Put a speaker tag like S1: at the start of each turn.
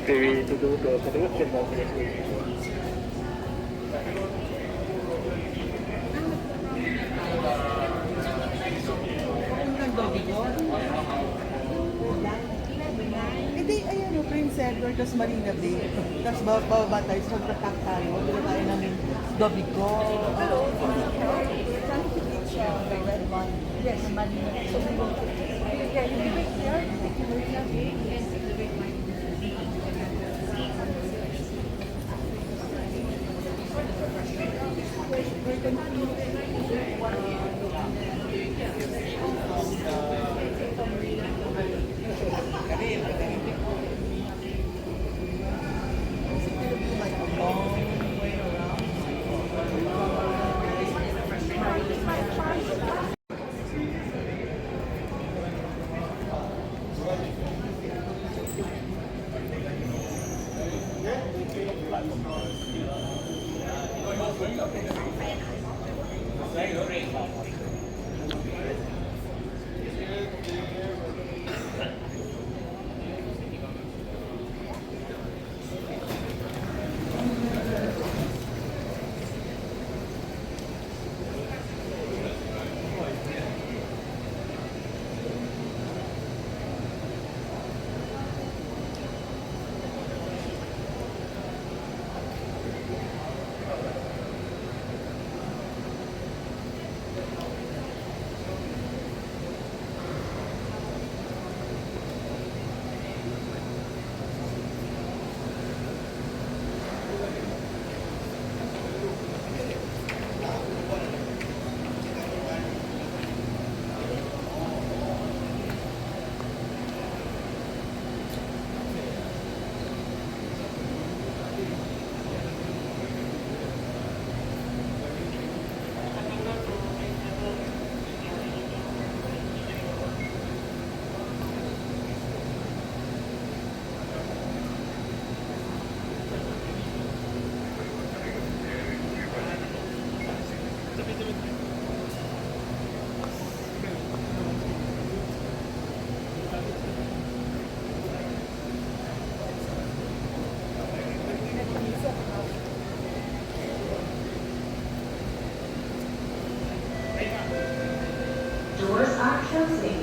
S1: Ferry to go to Openhouse and then
S2: Hindi, ayan o, Prince Edward, tapos Marina Bay. Tapos bababa tayo, so magpatak tayo. Dila tayo namin Dobico. Pero, trying to reach the red one. Yes, Marina Bay. So we will, yeah, you can wait there, you take the Marina Bay, and take the red line. We're going
S3: Doors are closing.